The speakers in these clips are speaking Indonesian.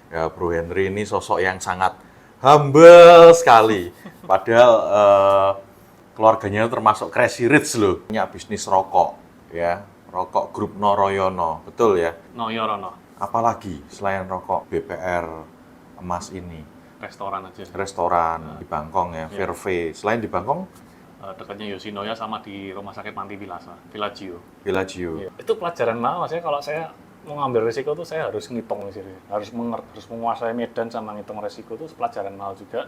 Ya, Bro Henry ini sosok yang sangat humble sekali. Padahal keluarganya termasuk Crazy Rich loh. Punya bisnis rokok, ya, rokok grup Noroyono, betul ya. No Yorono, Apalagi selain rokok BPR Emas ini, restoran aja. restoran di Bangkong ya, Verve. Selain di Bangkong, Dekatnya Yoshinoya sama di Rumah Sakit Panti Villaggio. Bellagio. Iya. Itu pelajaran mana maksudnya kalau saya mau ngambil risiko tuh saya harus ngitung sih, harus harus menguasai medan sama ngitung risiko tuh pelajaran mahal juga.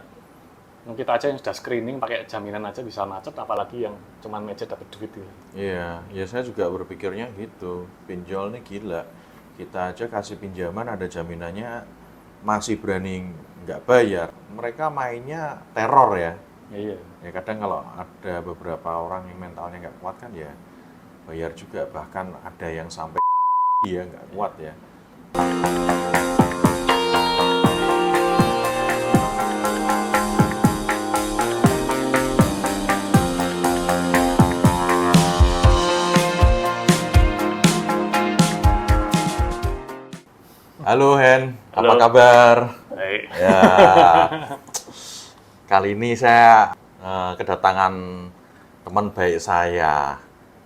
Kita aja yang sudah screening pakai jaminan aja bisa macet, apalagi yang cuman meja dapat duit gitu. Iya, ya saya juga berpikirnya gitu. Pinjol nih gila. Kita aja kasih pinjaman ada jaminannya masih berani nggak bayar. Mereka mainnya teror ya. Iya. Ya kadang kalau ada beberapa orang yang mentalnya nggak kuat kan ya bayar juga. Bahkan ada yang sampai dia nggak kuat ya. Halo Hen, apa Halo. kabar? Baik. Ya, kali ini saya kedatangan teman baik saya.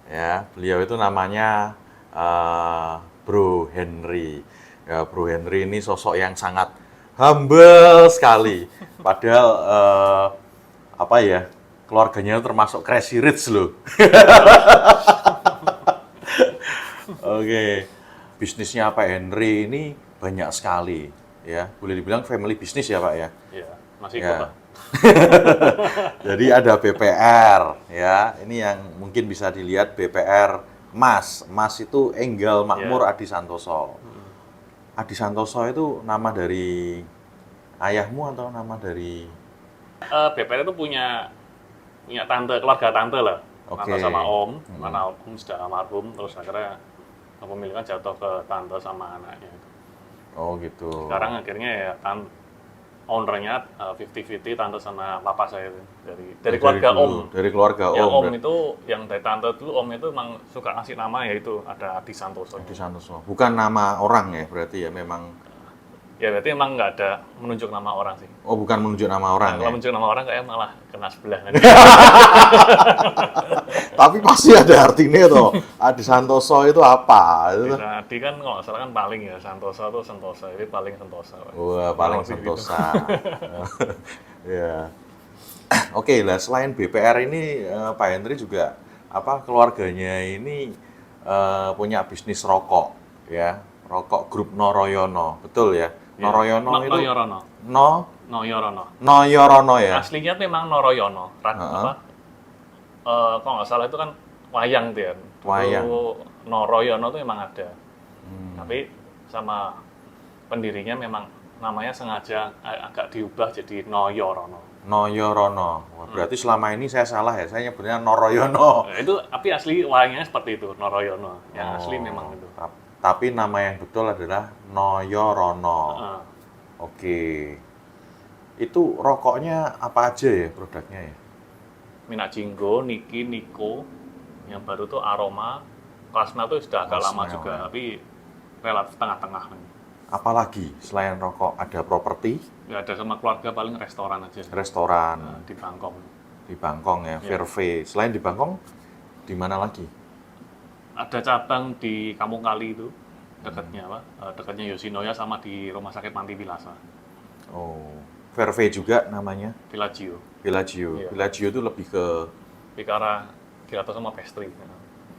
Ya, beliau itu namanya Bro Henry. Ya, Bro Henry ini sosok yang sangat humble sekali. Padahal apa ya, keluarganya termasuk Crazy Rich loh. Oke, bisnisnya Pak Henry ini banyak sekali. Ya, boleh dibilang family bisnis ya Pak ya. Iya, masih ikut Ya. Pak. Jadi ada BPR ya. Ini yang mungkin bisa dilihat BPR Mas. Mas itu Enggal Makmur Adi Santoso. Adi Santoso itu nama dari ayahmu atau nama dari BPR itu punya tante, keluarga tante lah. Oke. Tante sama om, mana om sudah almarhum, terus akhirnya kepemilikan jatuh ke tante sama anaknya. Oh gitu. Sekarang akhirnya ya ownernya 50-50 tante sama papa saya itu. Dari keluarga dulu, om. Dari keluarga Yang om. om itu, yang dari tante dulu om itu emang suka ngasih nama yaitu ada Adi Santoso. Adi Santoso. Bukan nama orang ya, berarti ya memang. Ya berarti emang nggak ada menunjuk nama orang sih. Oh, bukan menunjuk nama orang Kalau ya. menunjuk nama orang kayak malah kena sebelah nanti. Tapi pasti ada artinya toh. Adi Santoso itu apa? Itu Nah, Adi kan kalau nggak salah kan paling ya, Santosa tuh Sentosa, ini paling Sentosa. wah, paling Kurang lebih gitu. sentosa. Ya. Oke, lah selain BPR ini Pak Henry juga apa keluarganya ini punya bisnis rokok ya, rokok grup Noroyono, betul ya? Ya. Noroyono itu Noyorono. No Noyorono. Noyorono ya. Aslinya tuh memang Noroyono. Apa? Kalau nggak salah itu kan wayang tuh ya. Wayang. Dulu Noroyono tuh memang ada. Tapi sama pendirinya memang namanya sengaja agak diubah jadi Noyorono. Noyorono. Wah, berarti selama ini saya salah ya, saya nyebutnya Noroyono. Nah, itu tapi asli wayangnya seperti itu, Noroyono. Yang asli memang itu. Tapi nama yang betul adalah Noyorono. Heeh. Oke. Itu rokoknya apa aja ya produknya ya? Minyak Jinggo, Niki, Niko, yang baru tuh Aroma, Klasna tuh sudah agak lama Klasna, juga, ya. tapi relatif tengah-tengah. Apalagi selain rokok ada properti, Ya ada sama keluarga paling restoran aja restoran di Bangkok. di Bangkong ya, Verve. Selain di Bangkong, di mana lagi? Ada cabang di Kampung Kali itu, dekatnya apa? Dekatnya Yoshinoya sama di Rumah Sakit Panti Oh, Verve juga namanya. Villaggio. Bellagio. Iya. Bellagio itu lebih ke Pikara Girato sama pastry.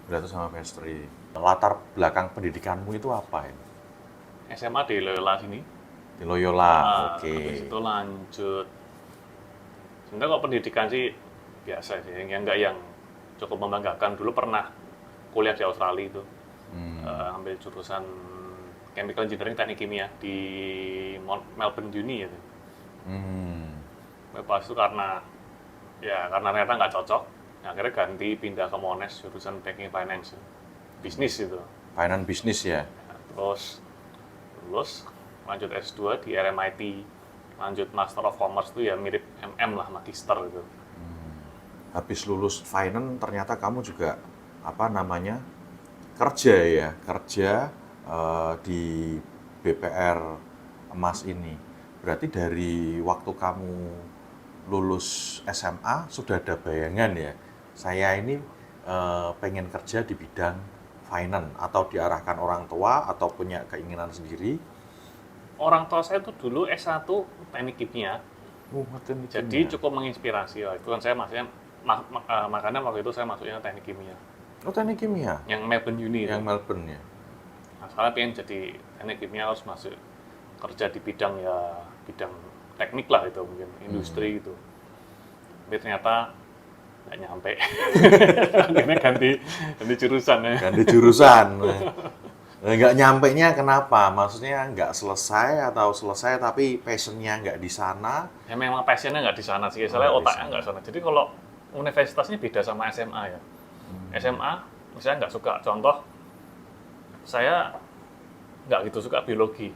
Beratus sama pastry. Latar belakang pendidikanmu itu apa ya? SMA di Loyola sini. Di Loyola, oke. Habis itu lanjut. Sebenarnya kalau pendidikan sih biasa sih, yang enggak yang cukup membanggakan. Dulu pernah kuliah di Australia itu, ambil jurusan Chemical Engineering Teknik Kimia di Melbourne Uni gitu. Pas itu karena ternyata nggak cocok, akhirnya ganti pindah ke Monash jurusan Banking Finance, bisnis itu. Finance bisnis ya. Terus lulus, lanjut S2 di RMIT, lanjut Master of Commerce itu ya mirip MM lah, magister gitu. Habis lulus finance ternyata kamu juga apa namanya kerja ya, kerja di BPR emas ini. Berarti dari waktu kamu lulus SMA sudah ada bayangan ya, saya ini pengen kerja di bidang finance, atau diarahkan orang tua atau punya keinginan sendiri? Orang tua saya tuh dulu S1 teknik kimia, Ngerti jadi cukup menginspirasi. Itu kan saya maksudnya makanya waktu itu saya masuknya teknik kimia, Oh, teknik kimia yang Melbourne Uni itu. yang Melbourne ya. Nah, soalnya pengen jadi teknik kimia harus masuk kerja di bidang bidang teknik lah itu, mungkin industri gitu. Tapi ternyata nggak nyampe. Akhirnya ganti jurusan ya. Ganti jurusan. Nggak nyampe-nya kenapa? Maksudnya nggak selesai atau selesai tapi passion-nya nggak di sana? Ya memang passionnya nggak di sana sih, soalnya Nggak di otaknya sana. nggak sana. Jadi kalau universitasnya beda sama SMA ya. SMA misalnya nggak suka, contoh saya nggak gitu suka biologi.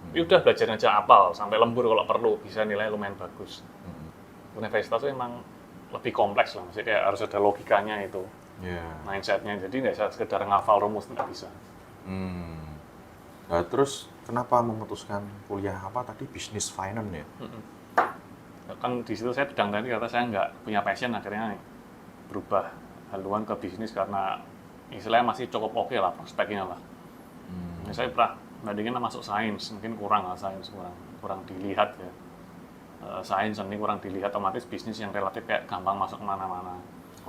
Tapi udah belajar aja apal sampai lembur kalau perlu, bisa nilai lumayan bagus. Universitas itu emang lebih kompleks lah, maksudnya kayak harus ada logikanya itu, Ya. mindsetnya. Jadi nggak bisa sekedar ngafal rumus, nggak bisa. Nah, terus kenapa memutuskan kuliah apa tadi, bisnis finance ya? Kan di situ saya bidang tadi kata saya nggak punya passion, akhirnya berubah haluan ke bisnis karena istilahnya masih cukup oke lah prospeknya lah. Ini saya pernah bandingin masuk sains, mungkin kurang lah sains, kurang dilihat ya. Sains ini kurang dilihat, otomatis bisnis yang relatif kayak gampang masuk kemana-mana.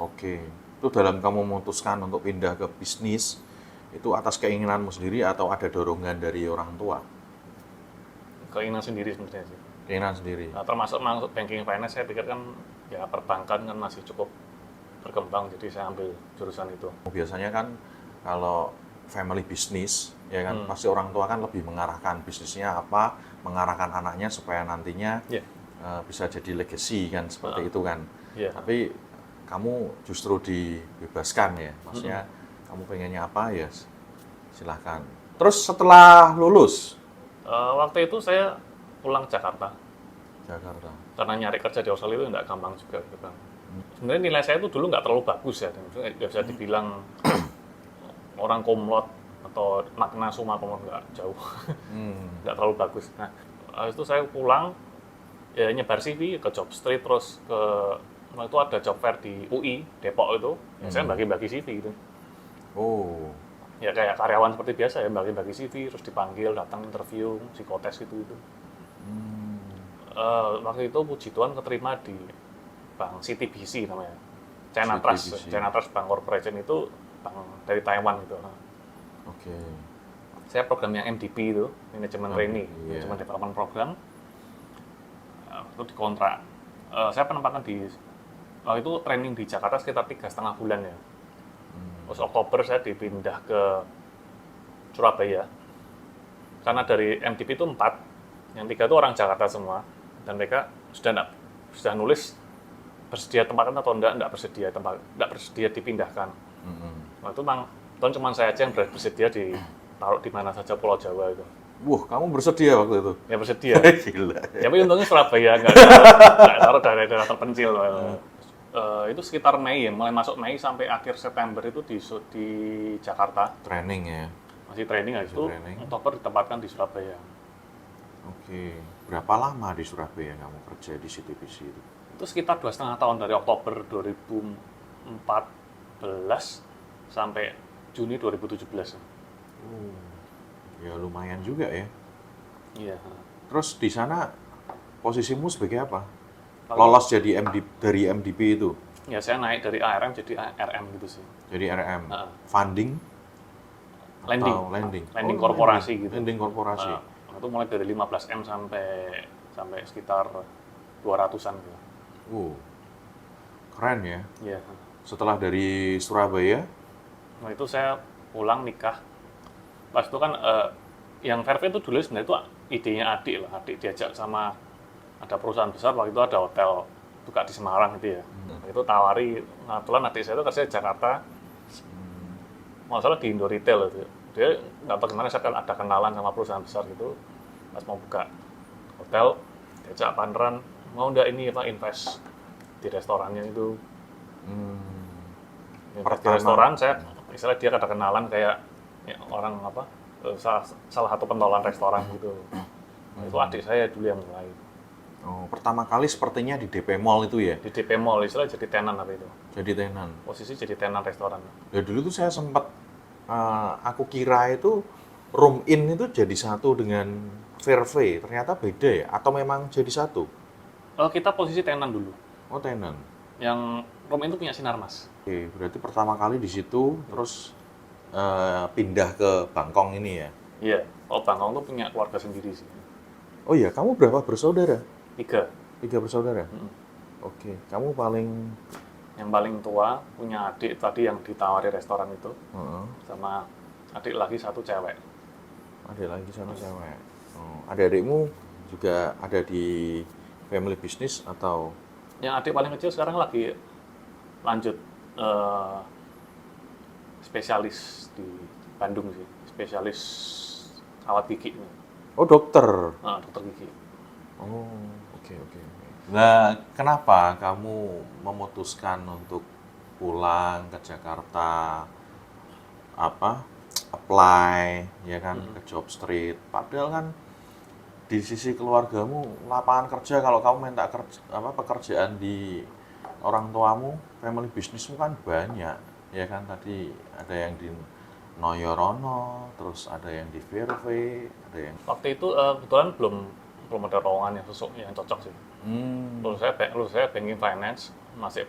Oke, itu dalam kamu memutuskan untuk pindah ke bisnis, itu atas keinginanmu sendiri atau ada dorongan dari orang tua? Keinginan sendiri sebenarnya sih. Keinginan sendiri. Nah, termasuk masuk banking finance, saya pikir kan ya perbankan kan masih cukup berkembang, jadi saya ambil jurusan itu. Biasanya kan kalau family business, ya kan, pasti orang tua kan lebih mengarahkan bisnisnya apa, mengarahkan anaknya supaya nantinya Iya. bisa jadi legacy kan, seperti itu kan. Iya. Tapi kamu justru dibebaskan ya, maksudnya kamu pengennya apa ya silahkan. Terus setelah lulus Waktu itu saya pulang Jakarta, Jakarta, karena nyari kerja di Australia itu nggak gampang juga gitu kan. Sebenarnya nilai saya itu dulu nggak terlalu bagus ya, maksudnya nggak bisa dibilang orang komlot atau makna summa komlot, nggak jauh, nggak terlalu bagus. Nah, habis itu saya pulang, ya nyebar CV ke Job Street, terus ke waktu itu ada job fair di UI Depok itu, ya saya bagi-bagi CV gitu. oh Ya kayak karyawan seperti biasa ya, bagi-bagi CV, terus dipanggil, datang interview, psikotes gitu. Waktu itu puji Tuhan keterima di Bank CTBC namanya, China Trust. CTBC. China Trust Bank Corporation itu bank dari Taiwan gitu. oke. Saya program yang MDP itu, manajemen trainee, iya. manajemen development program, itu dikontrak. Saya penempatan waktu itu training di Jakarta sekitar 3,5 bulan ya. Terus Oktober saya dipindah ke Surabaya. Karena dari MDP itu 4, yang 3 itu orang Jakarta semua, dan mereka sudah nulis bersedia tempatan atau enggak bersedia dipindahkan. Waktu itu memang cuma saya aja yang bersedia ditaruh di mana saja Pulau Jawa itu. Wah, kamu bersedia waktu itu? Ya bersedia. Gila. Ya, tapi untungnya Surabaya nggak taruh daerah-daerah terpencil. Itu sekitar Mei ya, mulai masuk Mei sampai akhir September itu di Jakarta. Training ya. Masih training habis itu training. Oktober ditempatkan di Surabaya. Oke. Berapa lama di Surabaya kamu kerja di CTBC itu? Itu sekitar 2,5 tahun, dari Oktober 2014 sampai Juni 2017. Ya lumayan juga ya. Iya. Terus di sana posisimu sebagai apa? Kalau- Lolos jadi dari MDP itu? Ya saya naik dari ARM jadi RM gitu sih. Jadi RM. Heeh. Funding? Landing. Atau landing? Landing Oh, korporasi landing. gitu. Landing korporasi. Itu mulai dari 15M sampai sekitar 200-an gitu. Keren ya. Iya. Setelah dari Surabaya, Nah itu saya pulang nikah. Pas itu kan yang Fairview itu dulu sebenarnya itu idenya adik lah. Adik diajak sama ada perusahaan besar, waktu itu ada hotel buka di Semarang gitu ya. Itu tawari, kebetulan adik saya itu kerja di Jakarta. Masalah di Indo Retail itu. Dia nggak tahu gimana, saya kan ada kenalan sama perusahaan besar gitu. Pas mau buka hotel, diajak partneran, mau nggak ini apa invest di restorannya itu. Invest di restoran, saya misalnya dia ada kenalan kayak ya, orang apa salah satu pentolan restoran gitu. Itu adik saya dulu yang mulai. Oh, pertama kali sepertinya di DP Mall itu ya? Di DP Mall, istilah jadi tenan apa itu. Jadi tenan. Posisi jadi tenan restoran. Ya dulu tuh saya sempat, aku kira itu room in itu jadi satu dengan Fairway, ternyata beda ya? Atau memang jadi satu? Kita posisi tenan dulu. Oh tenan. Yang room itu punya Sinarmas. Oke, berarti pertama kali di situ, terus pindah ke Bangkong ini ya? Iya, kalau Bangkong tuh punya keluarga sendiri sih. Oh iya, kamu berapa bersaudara? 3. 3 bersaudara? Mm. Oke, kamu paling... Yang paling tua punya adik tadi yang ditawari restoran itu, Heeh. sama adik lagi satu cewek. Ada lagi sama cewek. Oh, adik-adikmu juga ada di family business atau? Yang adik paling kecil sekarang lagi lanjut spesialis di Bandung sih, spesialis kawat gigi, Oh dokter. dokter gigi. Oh oke oke. Nah kenapa kamu memutuskan untuk pulang ke Jakarta, apa apply ya kan ke Job Street? Padahal kan di sisi keluargamu lapangan kerja kalau kamu minta kerja, pekerjaan di orang tuamu, family bisnismu kan banyak, ya kan tadi ada yang di Noyorono, terus ada yang di Fairway, ada yang Waktu itu kebetulan belum ada lowongan yang yang cocok sih. Lulus saya banking finance, masih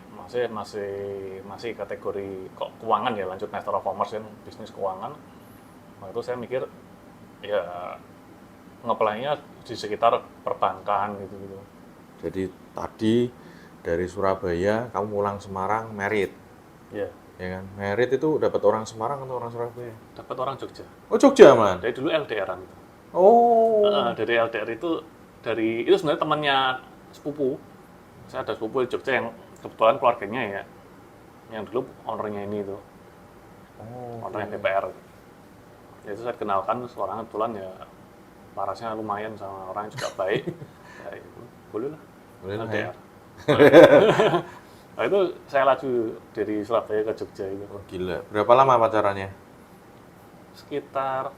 kategori keuangan ya, lanjut Master of Commerce kan, bisnis keuangan. Waktu itu saya mikir ya nge-apply-nya di sekitar perbankan gitu. Jadi tadi dari Surabaya kamu pulang Semarang merit, Ya, ya kan? Merit itu dapat orang Semarang atau orang Surabaya? dapat orang Jogja. Oh Jogja man. Dari dulu LDR-an itu. Oh. Dari LDR itu sebenarnya temannya sepupu. Saya ada sepupu di Jogja yang kebetulan keluarganya ya, yang dulu ownernya ini itu, ownernya DPR. Ya itu saya kenalkan, terus orangnya kebetulan ya parasnya lumayan sama orang yang juga baik. Ya itu boleh lah. Boleh lah, LDR. Nah itu saya laju dari Surabaya ke Jogja itu. Oh gila. Berapa lama pacarannya? Sekitar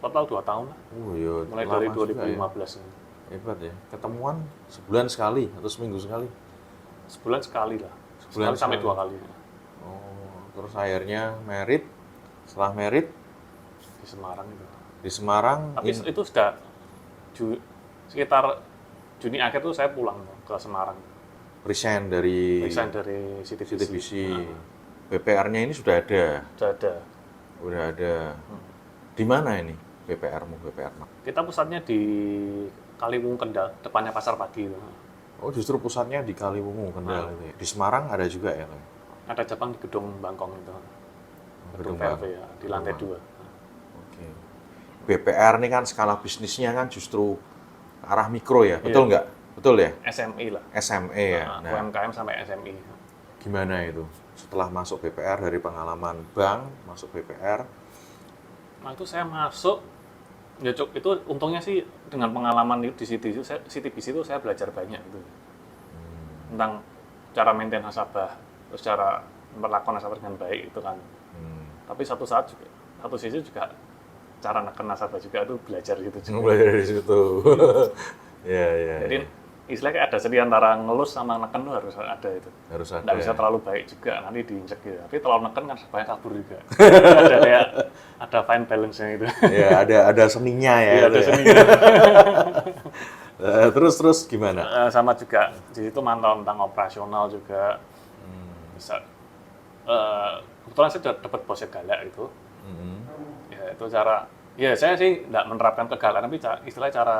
total 2 tahun lah. Oh iya. Mulai lama dari juga ya. 2015. Hebat ya. Ketemuan sebulan sekali atau seminggu sekali? Sebulan sekali lah. Sebulan Sekali sampai sekali. 2 kali. Oh, terus akhirnya merit. Setelah merit Di Semarang itu. di Semarang. Tapi itu sudah sekitar Juni akhir tuh saya pulang ke Semarang. resign dari Resign dari CTBC. CTBC. BPR-nya ini sudah ada. Sudah ada. Udah ada. Di mana ini BPR-mu, BPR? Kita pusatnya di Kaliwungu Kendal, depannya Pasar Pagi itu. Oh, justru pusatnya di Kaliwungu, Kendal itu ya. Di Semarang ada juga ya, Pak? Ada cabang di Gedung Bangkong itu. Gedung Bang. VW ya, di lantai 2. Oke. BPR ini kan skala bisnisnya kan justru ke arah mikro ya, betul nggak? Betul ya? SMI lah. SME ya. Nah, UMKM sampai SMI. gimana itu? Setelah masuk BPR dari pengalaman bank, masuk BPR, Nah itu saya masuk, ya itu untungnya sih dengan pengalaman di CTBC itu saya belajar banyak gitu. Tentang cara maintain nasabah, terus cara memperlakukan nasabah dengan baik itu kan. Tapi satu sisi juga cara neken nasabah juga itu belajar gitu juga. belajar dari situ. Ya, ya. Jadi istilahnya ada sedi antara ngelus sama neken tuh harus ada itu. Harus ada. Nggak bisa ya. terlalu baik juga, nanti diinjek gitu. Tapi terlalu neken kan banyak kabur juga. ada fine balance-nya itu. Ya, ada seninya ya. Iya, ada itu ya. seninya. Terus gimana? Sama juga di situ mantau tentang operasional juga. Bisa. Kebetulan saya sudah dapat bos yang galak itu. Ya itu cara. Ya saya sih nggak menerapkan kegalakan, tapi istilahnya cara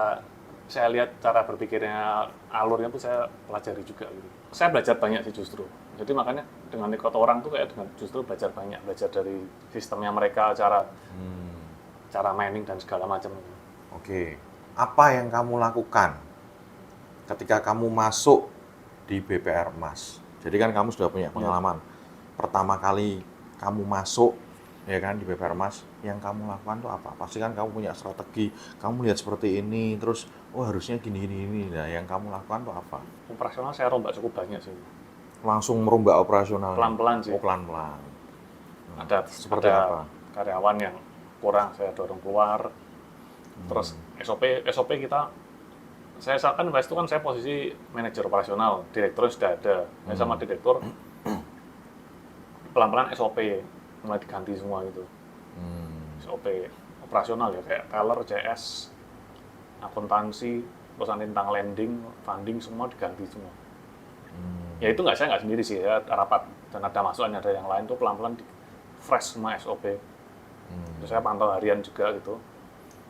saya lihat cara berpikirnya, alurnya tuh saya pelajari juga gitu. Saya belajar banyak sih justru. Jadi makanya dengan ikut orang tuh kayak justru belajar banyak, belajar dari sistemnya mereka, cara mining dan segala macam. Oke. Apa yang kamu lakukan ketika kamu masuk di BPR Emas? Jadi kan kamu sudah punya pengalaman. Pertama kali kamu masuk ya kan di BPR Emas, yang kamu lakukan tuh apa? Pasti kan kamu punya strategi, kamu lihat seperti ini, terus harusnya gini. Nah, yang kamu lakukan tuh apa? Operasional saya rombak cukup banyak sih. Langsung merombak operasional? Pelan-pelan sih. Oh, pelan-pelan. Ada Seperti apa? karyawan yang kurang saya dorong keluar. Terus SOP kita, saya kan waktu itu kan saya posisi manajer operasional, direktur sudah ada. Saya sama direktur pelan-pelan SOP mulai diganti semua gitu. SOP operasional ya kayak teller, CS, akuntansi, terus nanti tentang lending, funding semua diganti semua. Ya itu saya nggak sendiri sih ya, rapat dan ada masukan, ada yang lain tuh pelan-pelan fresh semua SOP. Terus saya pantau harian juga gitu,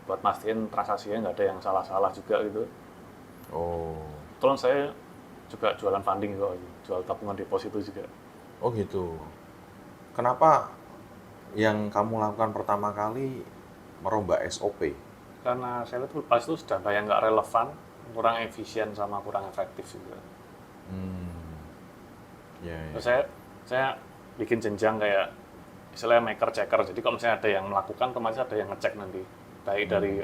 buat mastiin transaksinya nggak ada yang salah-salah juga gitu. Kebetulan saya juga jualan funding kok, jual tabungan deposito juga. Oh gitu. Kenapa yang kamu lakukan pertama kali merombak SOP? Karena saya lihat pas itu sudah kayak nggak relevan, kurang efisien sama kurang efektif juga. Terus saya bikin jenjang kayak istilahnya maker checker. Jadi kalau misalnya ada yang melakukan, otomatis ada yang ngecek nanti, baik dari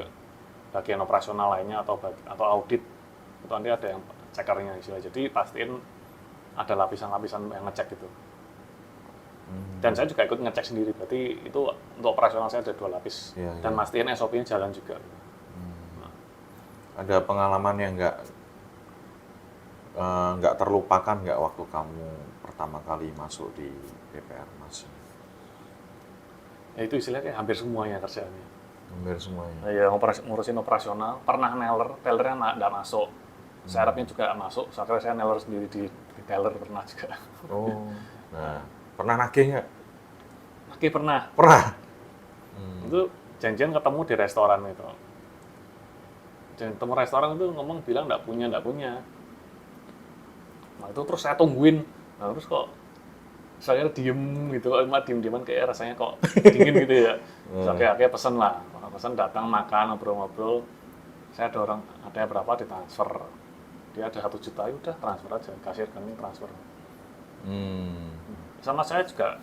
bagian operasional lainnya atau audit, itu nanti ada yang checkernya istilahnya. Jadi pastiin ada lapisan-lapisan yang ngecek gitu. Dan saya juga ikut ngecek sendiri, berarti itu untuk operasional saya ada 2 lapis. Dan mastiin SOP-nya jalan juga. Ada pengalaman yang nggak terlupakan nggak waktu kamu pertama kali masuk di BPR Mas? Ya itu istilahnya hampir semuanya kerjaannya. Hampir semuanya? Ya ngurusin operasional, pernah tellernya nggak masuk. Serepnya juga nggak masuk, akhirnya saya neller sendiri di teller pernah juga. Nah, pernah nagih nggak? Nagih pernah. Pernah? Itu janjian ketemu di restoran itu. Dan ketemu restoran itu ngomong bilang nggak punya. Nah itu terus saya tungguin. Nah terus kok saya diem gitu, diem-dieman kayak rasanya kok dingin gitu ya. Terus akhirnya pesen datang makan ngobrol-ngobrol. Saya dorong ada berapa ditransfer. Dia ada 1 juta, ya udah transfer aja, kasir kami transfer. Sama saya juga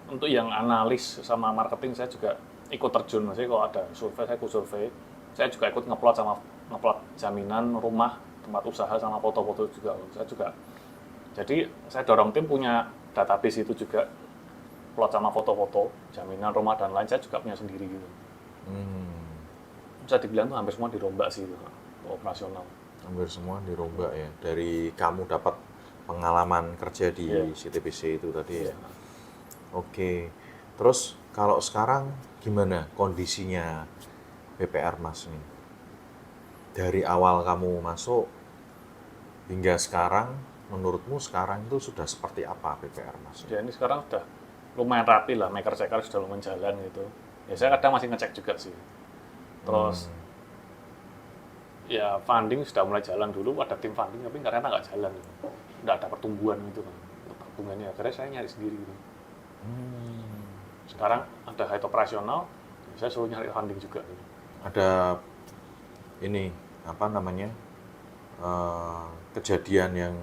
untuk yang analis sama marketing saya juga ikut terjun. Maksudnya kalau ada survei, saya ikut survei. Saya juga ikut ngeplot jaminan rumah, tempat usaha sama foto-foto juga. Saya juga. Jadi saya dorong tim punya database itu juga, plot sama foto-foto, jaminan rumah dan lain saya juga punya sendiri gitu. Bisa dibilang tuh hampir semua dirombak sih itu, operasional. Hampir semua dirombak ya. Dari kamu dapat pengalaman kerja di CTBC itu tadi ya. Oke. Terus kalau sekarang gimana kondisinya BPR Mas nih? Dari awal kamu masuk hingga sekarang, menurutmu sekarang itu sudah seperti apa BPR Mas? Ya ini sekarang sudah lumayan rapi lah, maker checker sudah lumayan jalan gitu. Ya saya kadang masih ngecek juga sih. Terus ya funding sudah mulai jalan, dulu ada tim funding tapi ternyata nggak jalan gitu. Nggak ada pertumbuhan gitu kan tabungannya, akhirnya saya nyari sendiri gitu. Sekarang ada head operasional, saya suruh nyari funding juga gitu. Ada ini apa namanya kejadian yang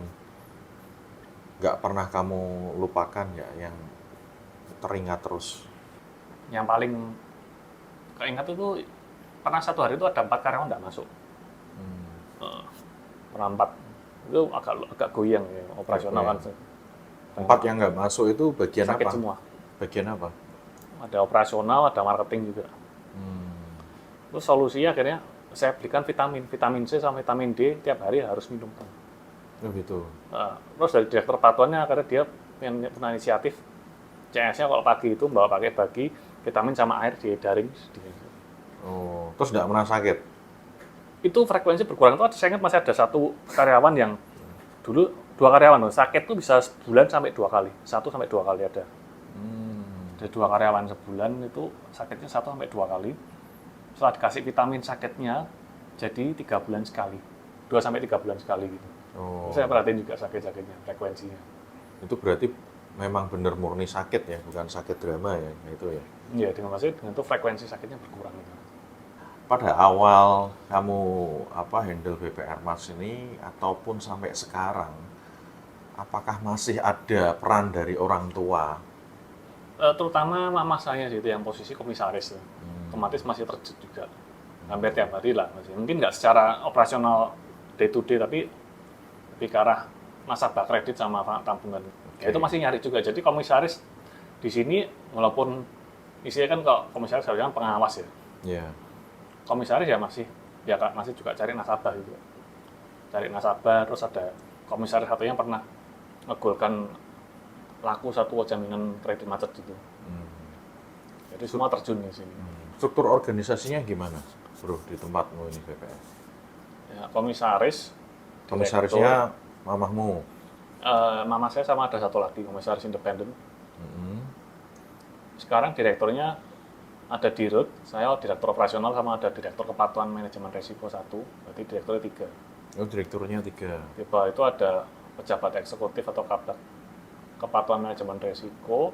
nggak pernah kamu lupakan ya, yang teringat terus? Yang paling keingat itu pernah satu hari itu ada 4 karyawan nggak masuk. Pernah 4, itu agak goyang ya operasional kan. 4 yang nggak masuk itu bagian sakit apa? Semua. Bagian apa? Ada operasional, ada marketing juga. Terus solusinya akhirnya saya belikan vitamin C sama vitamin D tiap hari harus minum. Oh gitu. Terus dari direktur patuannya akhirnya dia punya inisiatif CS-nya kalau pagi itu bawa pakai bagi vitamin sama air diedarin. Oh, terus nggak pernah sakit? Itu frekuensi berkurang. Itu saya ingat masih ada 1 karyawan yang dulu 2 karyawan loh, sakit tuh bisa sebulan sampai 2 kali, 1 sampai 2 kali ada. Ada 2 karyawan sebulan itu sakitnya 1 sampai 2 kali. Setelah dikasih vitamin sakitnya jadi 3 bulan sekali, 2 sampai 3 bulan sekali gitu. Saya perhatiin juga sakit-sakitnya, frekuensinya. Itu berarti memang benar murni sakit ya, bukan sakit drama ya, itu ya? Iya, dengan itu frekuensi sakitnya berkurang. Gitu. Pada awal kamu handle BPR Mas ini ataupun sampai sekarang, apakah masih ada peran dari orang tua? Terutama mama saya sih, itu yang posisi komisaris. Otomatis masih terjun juga. Hampir tiap hari lah. Mungkin nggak secara operasional day to day, tapi ke arah nasabah kredit sama tabungan. Ya, itu masih nyari juga. Jadi komisaris di sini, walaupun isinya kan kalau komisaris harusnya pengawas ya. Iya. komisaris ya masih juga cari nasabah gitu. Cari nasabah, terus ada komisaris satunya pernah ngegolkan laku satu jaminan kredit macet gitu. Jadi semua terjun di sini. Struktur organisasinya gimana, bro, di tempatmu ini BPR? Ya, komisaris, Komisarisnya mamahmu? mama saya sama ada satu lagi komisaris independen. Sekarang direkturnya ada Dirut, saya direktur operasional sama ada direktur kepatuhan manajemen risiko 1, berarti direkturnya 3. Oh, direkturnya 3. Di bawah itu ada pejabat eksekutif atau kabak kepatuhan manajemen risiko,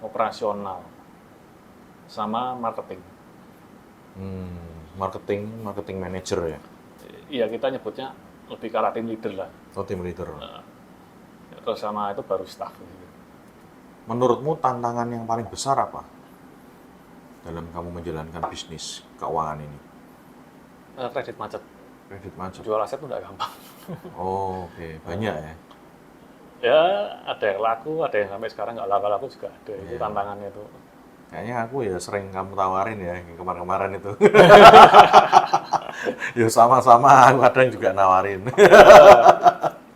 operasional, sama marketing. Marketing manager ya? Iya, kita nyebutnya lebih ke arah tim leader lah. Oh, tim leader. Terus sama itu baru staff. Gitu. Menurutmu tantangan yang paling besar apa dalam kamu menjalankan bisnis keuangan ini? Kredit macet. Kredit macet. Jual aset itu nggak gampang. Oh, oke. Banyak ya? Ya, ada yang laku, ada yang sampai sekarang nggak laku-laku juga ada. Itu tantangannya itu. Kayaknya aku ya sering kamu tawarin ya, yang kemarin-kemarin itu. Ya sama-sama, aku kadang juga nawarin.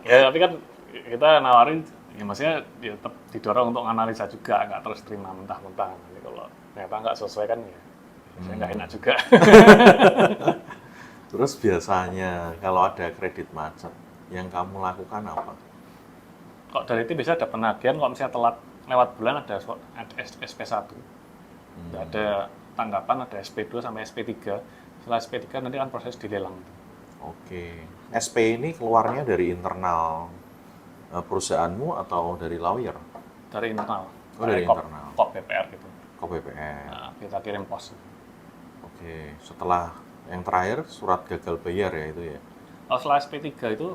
Ya, tapi kan kita nawarin, ya maksudnya ya tetap didorong untuk analisa juga, nggak terus terima mentah-mentah. Nanti kalau ternyata nggak sesuai kan ya, saya nggak enak juga. Terus biasanya kalau ada kredit macet, yang kamu lakukan apa? Kok dari itu bisa ada penagihan, kalau misalnya telat lewat bulan ada SP1. Ada tanggapan, ada SP2 sampai SP3. Setelah SP3 nanti kan proses dilelang. Oke. SP ini keluarnya dari internal perusahaanmu atau dari lawyer? Dari internal. Oh, dari internal. Kop BPR gitu. Kop BPR. Nah, kita kirim pos. Oke. Setelah yang terakhir, surat gagal bayar ya itu ya? Kalau setelah SP3 itu,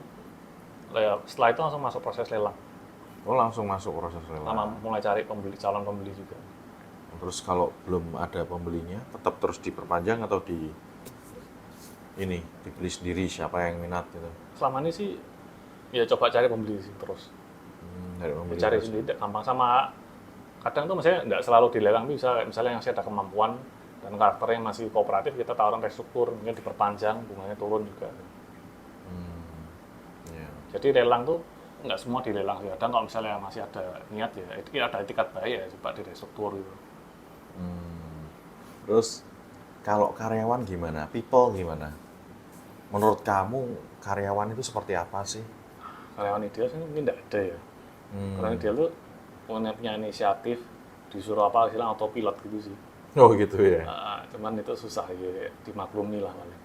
setelah itu langsung masuk proses lelang. Oh, langsung masuk proses lelang. Sama mulai cari calon pembeli juga. Terus kalau belum ada pembelinya, tetap terus diperpanjang atau dibeli sendiri siapa yang minat gitu? Selama ini sih, ya coba cari pembeli sih terus. Dari pembeli Cari terus. sendiri, gampang. Sama kadang tuh misalnya nggak selalu dilelang, bisa misalnya yang saya ada kemampuan dan karakternya masih kooperatif, kita tawaran restruktur, mungkin diperpanjang, bunganya turun juga. Iya. Jadi lelang tuh nggak semua dilelang sih. Kadang kalau misalnya masih ada niat ya, ada etikat baik ya, coba direstruktur gitu. Terus kalau karyawan gimana? People gimana? Menurut kamu karyawan itu seperti apa sih? Karyawan ideal sih mungkin nggak ada ya. Karyawan ideal tuh punya inisiatif, disuruh apa istilah autopilot gitu sih. Oh gitu ya. Cuman itu susah ya dimaklumi lah paling.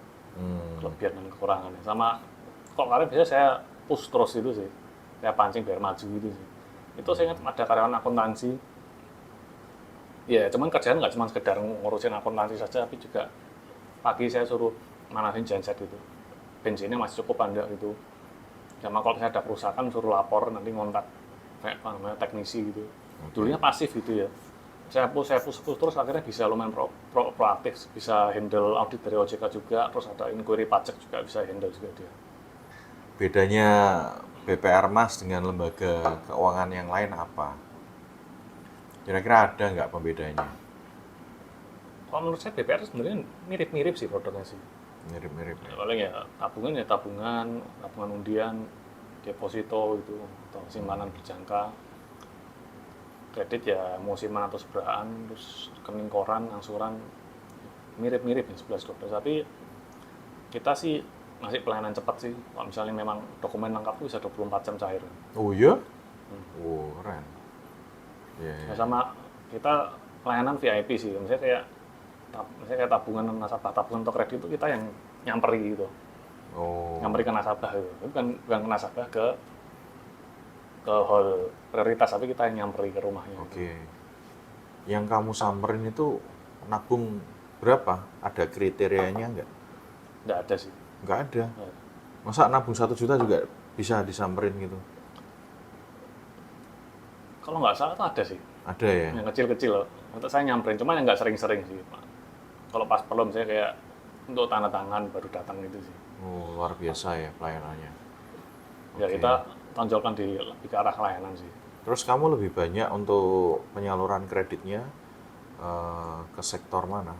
Kelebihan dan kekurangannya. Sama kok karyawan biasanya saya push terus itu sih. Saya pancing biar maju gitu sih. Itu saya ingat ada karyawan akuntansi. Ya, cuman kerjaan nggak cuma sekedar ngurusin akuntansi saja, tapi juga pagi saya suruh manasin genset itu. Bensinnya masih cukup anda gitu. Sama kalau saya ada perusahaan suruh lapor, nanti ngontak kayak apa namanya teknisi gitu. Dulunya pasif gitu ya. Saya push terus akhirnya bisa lumayan proaktif, bisa handle audit dari OJK juga, terus ada inquiry pajak juga bisa handle juga dia. Bedanya BPR Mas dengan lembaga keuangan yang lain apa? Kira-kira ada nggak pembedanya? Kalau menurut saya BPR sebenarnya mirip-mirip sih produknya sih. Mirip-mirip ya? Paling ya tabungan undian, deposito gitu, atau simpanan berjangka. Kredit ya musiman atau seberaan, terus rekening koran, angsuran, mirip-mirip ya 11-12. Tapi kita sih ngasih pelayanan cepat sih. Kalau misalnya memang dokumen lengkap itu bisa 24 jam cair. Oh iya? Oh, keren. Ya, sama kita pelayanan VIP sih. Misalnya kayak tabungan nasabah, tabungan atau kredit itu kita yang nyamperi gitu. Oh. Nyamperi ke nasabah gitu. Bukan ke nasabah ke hall prioritas, tapi kita yang nyamperi ke rumahnya. Oke. Yang kamu samperin itu nabung berapa? Ada kriterianya nggak? Nggak ada sih. Nggak ada. Masa nabung 1 juta juga bisa disamperin gitu? Kalau nggak salah tuh ada sih. Ada ya? Yang kecil-kecil loh. Untuk saya nyamperin, cuma yang nggak sering-sering sih, Pak. Kalau pas perlu misalnya kayak untuk tanda tangan baru datang gitu sih. Oh, luar biasa ya pelayanannya. Ya Oke. kita tonjolkan lebih ke arah layanan sih. Terus kamu lebih banyak untuk penyaluran kreditnya ke sektor mana?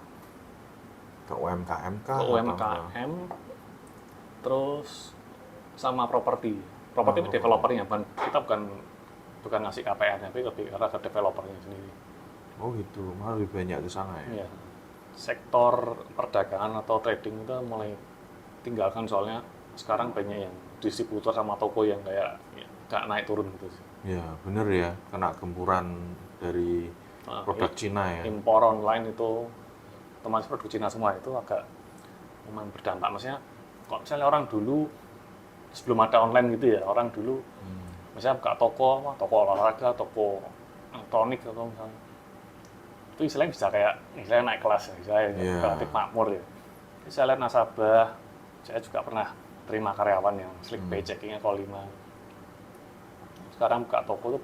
Ke UMKM kah? ke Atau UMKM, terus sama properti properti. developernya, kita bukan ngasih KPR, tapi lebih arah ke developernya sendiri. Oh gitu, malah lebih banyak di sana ya? Iya. Sektor perdagangan atau trading itu mulai tinggalkan, soalnya sekarang banyak yang distributor sama toko yang kayak ya, nggak naik turun gitu sih. Iya, bener ya, kena gempuran dari Nah, produk Cina ya. impor online itu otomatis produk Cina semua, itu agak lumayan berdampak. Maksudnya kalau misalnya orang dulu sebelum ada online gitu ya, orang dulu misalnya buka toko olahraga, toko elektronik atau misalnya itu istilahnya bisa kayak istilahnya naik kelas ya, istilahnya Iya. relatif makmur ya. Jadi saya lihat nasabah, saya juga pernah terima karyawan yang slick pay checkingnya kalau 5. Sekarang buka toko itu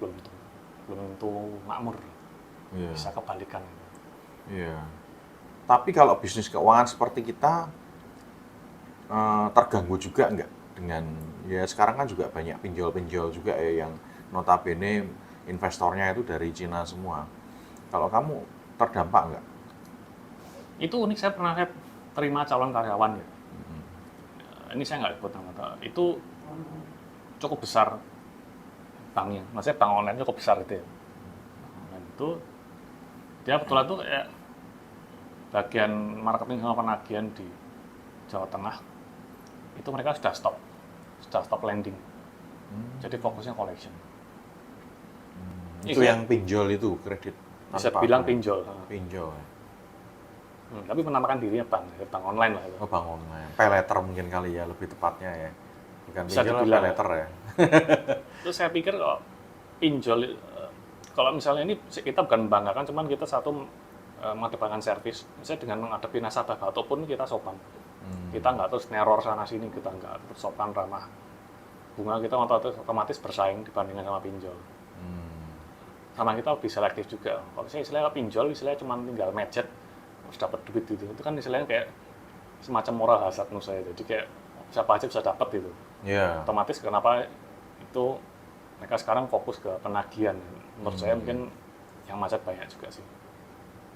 belum tentu makmur, Iya. bisa kebalikan. Iya. Tapi kalau bisnis keuangan seperti kita terganggu juga nggak dengan ya sekarang kan juga banyak pinjol-pinjol juga ya yang notabene investornya itu dari Cina semua. Kalau kamu terdampak nggak? Itu unik, saya pernah lihat terima calon karyawan ya. Ini saya nggak ikut nama, itu cukup besar banknya, maksudnya bank online cukup besar gitu ya. Dan itu dia betul tuh kayak bagian marketing sama penagihan di Jawa Tengah itu mereka sudah stop lending, jadi fokusnya collection. Itu yang pinjol itu kredit. Bisa tanpa bilang apa? pinjol. Pinjol. Tapi menamakan dirinya bank online lah itu. Oh, bank online. Pay letter mungkin kali ya lebih tepatnya ya. Bukan Bisa pinjol, dibilang. pay letter ya. Terus saya pikir kalau pinjol, kalau misalnya ini kita bukan membanggakan, cuman kita satu mengedepankan servis, misalnya dengan menghadapi nasabah ataupun kita sopan. Kita nggak terus neror sana sini, kita nggak terus sopan ramah. Bunga kita otomatis bersaing dibandingkan sama pinjol. Sama kita lebih selektif juga. Kalau misalnya istilahnya pinjol, istilahnya cuma tinggal macet, harus dapat duit gitu. Itu kan istilahnya kayak semacam moral hazard menurut saya. Jadi kayak siapa aja bisa dapat gitu. Iya. Otomatis kenapa itu mereka sekarang fokus ke penagihan. Menurut saya mungkin yang macet banyak juga sih.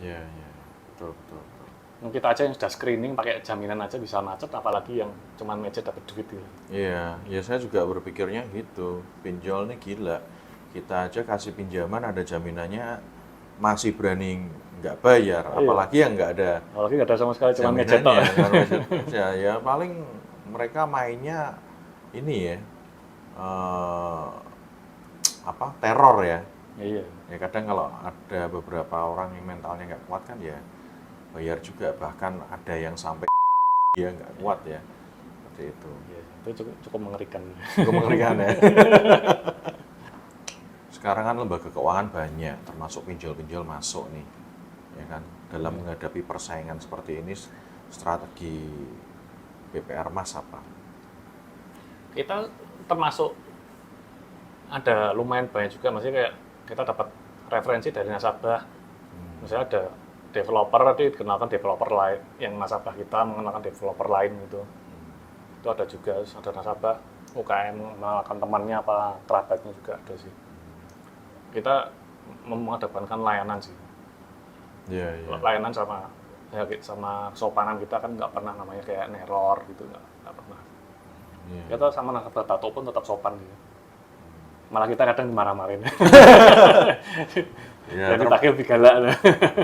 Iya, iya. Betul, betul, betul. Kita aja yang sudah screening pakai jaminan aja bisa macet, apalagi yang cuma macet dapat duit gitu. Iya, ya saya juga berpikirnya gitu. Pinjol nih gila. Kita aja kasih pinjaman ada jaminannya masih berani nggak bayar, apalagi yang nggak ada Apalagi nggak ada sama sekali, cuma macet jaminannya. Ya paling mereka mainnya ini ya, teror ya. Iya. Ya kadang kalau ada beberapa orang yang mentalnya nggak kuat kan ya bayar juga, bahkan ada yang sampai dia nggak kuat ya, seperti itu. Iya, itu cukup mengerikan. Cukup mengerikan ya. Sekarang kan lembaga keuangan banyak, termasuk pinjol-pinjol masuk nih, ya kan. Dalam menghadapi persaingan seperti ini, strategi BPR Mas apa? Kita termasuk ada lumayan banyak juga, maksudnya kayak kita dapat referensi dari nasabah. Misalnya ada developer, tadi dikenalkan developer lain, yang nasabah kita mengenalkan developer lain gitu. Itu ada juga, ada nasabah UKM mengenalkan temannya apa kerabatnya juga ada sih. Kita mengedepankan layanan sih. Iya, iya. Layanan sama kesopanan kita kan nggak pernah namanya kayak neror gitu, nggak pernah. Iya. Kita sama nasabah tato pun tetap sopan gitu. Malah kita kadang marah-marahin. Ya, Jadi pakai lebih galak.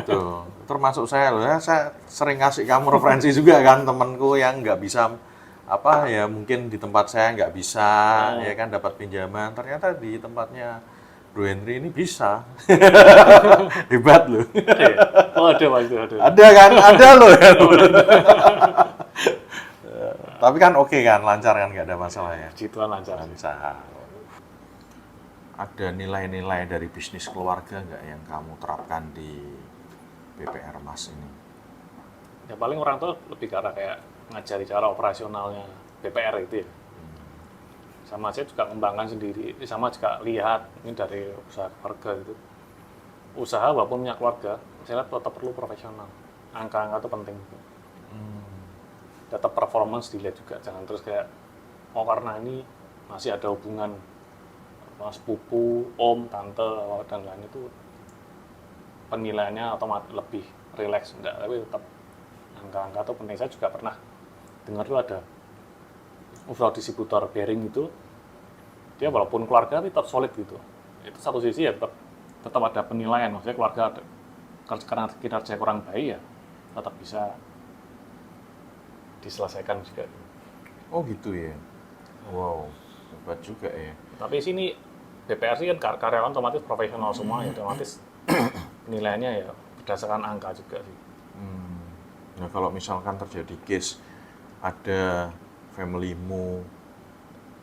Tuh, termasuk saya loh ya, saya sering kasih kamu referensi juga kan temanku yang nggak bisa apa ya, mungkin di tempat saya nggak bisa ya kan dapat pinjaman, ternyata di tempatnya Bro Henry ini bisa. Hebat loh. Oh ada Mas, ada. Ada kan, ada loh ya. Tapi kan oke kan, lancar kan, nggak ada masalah ya. Puji Tuhan lancar. Lancar. Ada nilai-nilai dari bisnis keluarga nggak yang kamu terapkan di BPR Mas ini? Ya paling orang tua lebih ke arah kayak ngajari cara operasionalnya BPR itu ya. Sama saya juga kembangkan sendiri, sama juga lihat ini dari usaha keluarga itu. Usaha walaupun punya keluarga, saya lihat tetap perlu profesional. Angka-angka itu penting. Tetap performance dilihat juga, jangan terus kayak oh karena ini masih ada hubungan sepupu, om, tante, dan lain itu penilaiannya otomatis lebih rileks, enggak, tapi tetap angka-angka itu penting. Saya juga pernah dengar tuh ada overall distributor bearing itu, dia walaupun keluarga tapi tetap solid gitu. Itu satu sisi ya tetap ada penilaian, maksudnya keluarga ada, karena kinerja kurang baik ya tetap bisa diselesaikan juga. Oh gitu ya. Wow, hebat juga ya. Tapi sini BPR sih kan karyawan otomatis profesional semua ya, otomatis penilaiannya ya berdasarkan angka juga sih. Nah kalau misalkan terjadi case ada family-mu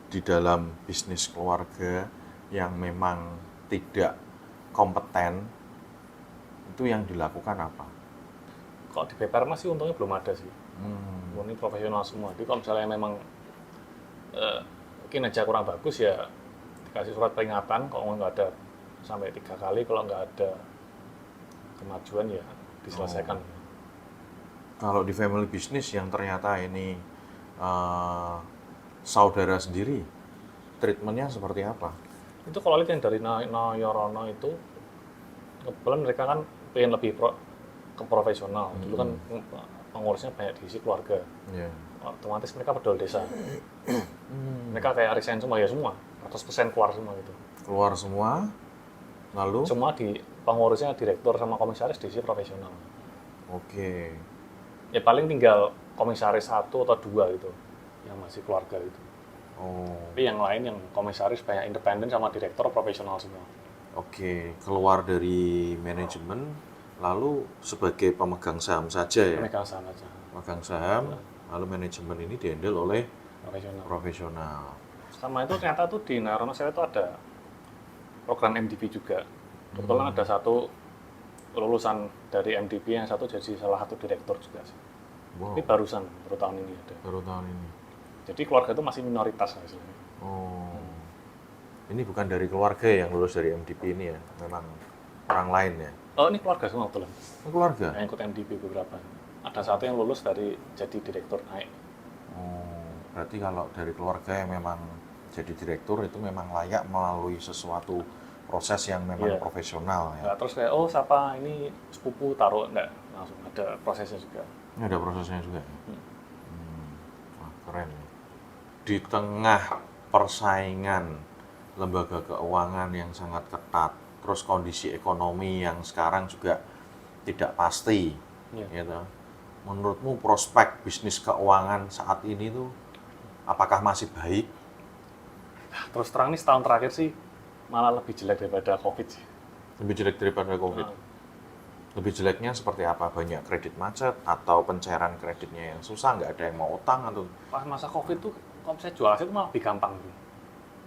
di dalam bisnis keluarga yang memang tidak kompeten, itu yang dilakukan apa? Kalau di BPR masih untungnya belum ada sih. Murni profesional semua. Jadi kalau misalnya memang kinerja kurang bagus ya dikasih surat peringatan, kalau nggak ada sampai 3 kali, kalau nggak ada kemajuan ya diselesaikan. Kalau di family business yang ternyata ini saudara sendiri, treatmentnya seperti apa? Itu kalau lihat yang dari Noyorono itu, kebetulan mereka kan pengen lebih ke profesional. Dulu kan pengurusnya banyak diisi keluarga. Yeah. Otomatis mereka peduli desa. Mereka kayak resign semua ya semua, 100% keluar semua gitu. Keluar semua, lalu? Semua di pengurusnya direktur sama komisaris diisi profesional. Oke. Ya paling tinggal komisaris 1 atau 2 gitu yang masih keluarga itu. Oh. Tapi yang lain yang komisaris banyak independen sama direktur profesional semua. Oke, keluar dari manajemen, lalu sebagai pemegang saham saja ya? Pemegang saham aja. Pemegang saham, lalu manajemen ini dihandle oleh profesional. Sama itu ternyata tuh di Narono saya itu ada program MDP juga. Kebetulan ada satu lulusan dari MDP, yang satu jadi salah satu direktur juga sih. Wow. Ini baru tahun ini ada. Baru tahun ini. Jadi keluarga itu masih minoritas hasilnya. Oh. Ini bukan dari keluarga yang lulus dari MDP ini ya, memang orang lain ya? Oh ini keluarga semua betul. Keluarga? Yang ikut MDP beberapa. Ada satu yang lulus dari jadi direktur naik. Oh, berarti kalau dari keluarga yang memang jadi direktur itu memang layak melalui sesuatu proses yang memang profesional ya? Nggak terus kayak, oh siapa ini sepupu taruh, enggak. Langsung ada prosesnya juga. Ini ada prosesnya juga ya? Wah, keren ya. Di tengah persaingan lembaga keuangan yang sangat ketat, terus kondisi ekonomi yang sekarang juga tidak pasti, gitu. Menurutmu prospek bisnis keuangan saat ini tuh apakah masih baik? Terus terang nih setahun terakhir sih malah lebih jelek daripada COVID sih. Lebih jelek daripada COVID? Lebih jeleknya seperti apa? Banyak kredit macet atau pencairan kreditnya yang susah, nggak ada yang mau utang atau? Pas masa COVID tuh kalau saya jual aset malah lebih gampang gitu.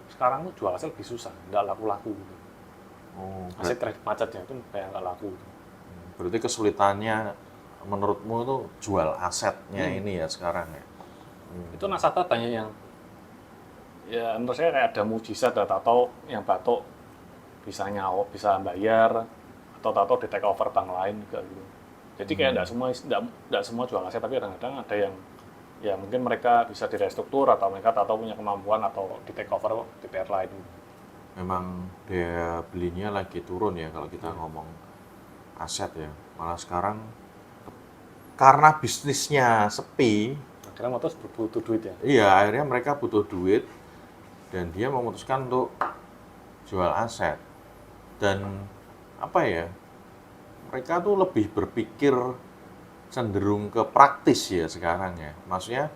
Sekarang tuh jual aset lebih susah, nggak laku-laku gitu. Oh, aset kredit macetnya itu kayak nggak laku gitu. Berarti kesulitannya menurutmu itu jual asetnya ini ya sekarang ya? Itu nasabah banyak yang ya menurut saya kayak ada mujizat atau yang batuk bisa nyawa, bisa bayar, atau tato di take over bank lain juga gitu. Jadi kayak nggak semua jual aset, tapi kadang-kadang ada yang ya mungkin mereka bisa direstruktur atau mereka tato punya kemampuan atau di take over di PR lain. Memang daya belinya lagi turun ya kalau kita ngomong aset ya. Malah sekarang karena bisnisnya sepi, akhirnya terus butuh duit ya. Iya, akhirnya mereka butuh duit dan dia memutuskan untuk jual aset. Dan apa ya? Mereka tuh lebih berpikir cenderung ke praktis ya sekarang ya. Maksudnya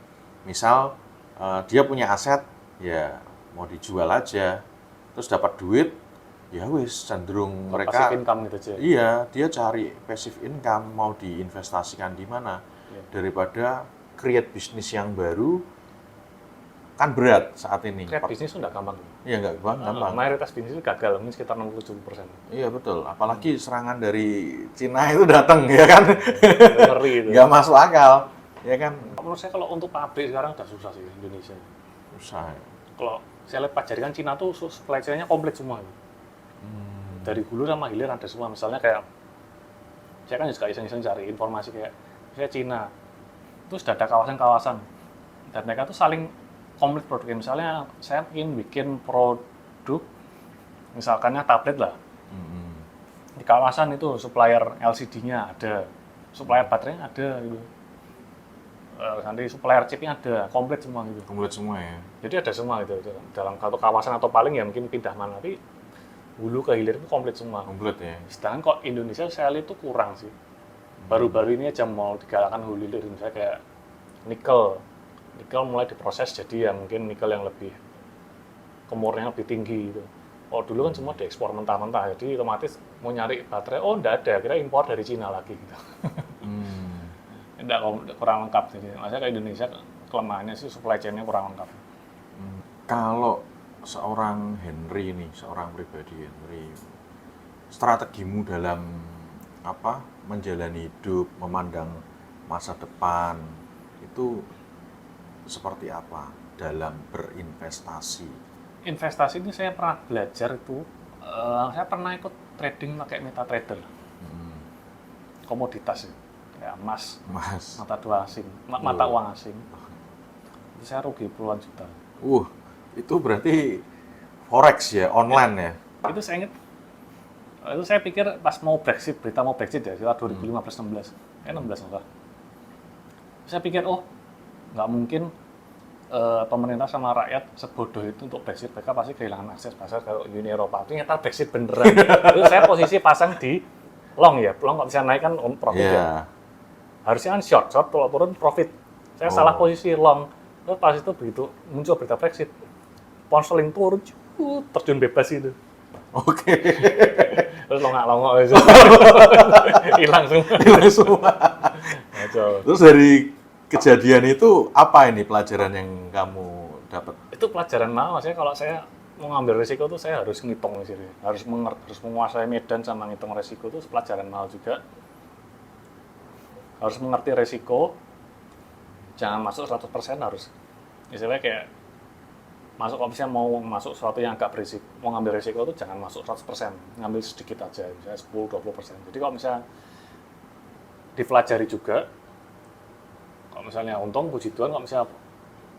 misal dia punya aset ya mau dijual aja terus dapat duit ya wis cenderung mereka passive income gitu aja. Iya, dia cari passive income mau diinvestasikan di mana daripada create bisnis yang baru kan berat saat ini. Create bisnis itu nggak gampang. Iya nggak gampang. Mayoritas bisnis itu gagal, mungkin sekitar 60-70%. Iya betul, apalagi serangan dari Cina itu datang ya kan, Ngeri itu. nggak masuk akal, ya kan. Menurut saya kalau untuk pabrik sekarang udah susah sih Indonesia. Susah. Ya. Kalau saya lihat pajari kan Cina tuh supply chain-nya komplit semua. Dari hulu sama hilir ada semua. Misalnya kayak saya kan juga iseng-iseng cari informasi kayak misalnya Cina itu sudah ada kawasan-kawasan dan mereka tuh saling komplit produknya. Misalnya saya ingin bikin produk misalkannya tablet lah. Di kawasan itu supplier LCD-nya ada, supplier baterainya ada gitu. nanti supplier chipnya ada, komplit semua gitu. Komplit semua ya. Jadi ada semua gitu dalam satu kawasan atau paling ya mungkin pindah mana, tapi hulu ke hilir itu komplit semua. Komplit ya. Sedangkan kok Indonesia saya lihat itu kurang sih. Baru-baru ini aja mau digalakan hulu hilir, misalnya kayak nikel mulai diproses jadi ya mungkin nikel yang lebih kemurniannya lebih tinggi gitu. Oh dulu kan semua diekspor mentah-mentah, jadi otomatis mau nyari baterai, oh enggak ada, kira impor dari Cina lagi gitu. Enggak, kurang lengkap. Jadi maksudnya ke Indonesia kelemahannya sih supply chain-nya kurang lengkap. Kalau seorang Henry ini, seorang pribadi Henry, strategimu dalam menjalani hidup, memandang masa depan itu seperti apa dalam berinvestasi? Investasi ini saya pernah belajar itu, saya pernah ikut trading pakai MetaTrader, komoditas ya, kayak emas, mata uang asing. Itu saya rugi puluhan juta. Itu berarti forex ya, online ya? Itu saya ingat, itu saya pikir pas mau Brexit, berita mau Brexit ya, sekitar 2015-16, 16 enggak. Saya pikir, nggak mungkin pemerintah sama rakyat sebodoh itu untuk Brexit, mereka pasti kehilangan akses pasar ke Uni Eropa. Ternyata Brexit beneran. Itu saya posisi pasang di long ya, long nggak bisa naik kan profit ya. Harusnya kan short kalau turun profit. Saya salah posisi long. Terus pas itu begitu muncul berita Brexit, pound sterling turun, terjun bebas itu. Oke. Terus longok gitu. Hilang semua. Terus dari kejadian itu apa ini pelajaran yang kamu dapat? Itu pelajaran mana? Maksudnya kalau saya mau ngambil resiko tuh saya harus ngitung sih, harus menguasai medan sama ngitung resiko itu pelajaran mahal juga. Harus mengerti resiko, jangan masuk 100%, harus misalnya kayak masuk kalau misalnya mau masuk sesuatu yang agak berisiko, mau ngambil resiko itu jangan masuk 100%, ngambil sedikit aja, misalnya 10-20%. Jadi kalau misalnya dipelajari juga, kalau misalnya untung puji Tuhan, kalau misalnya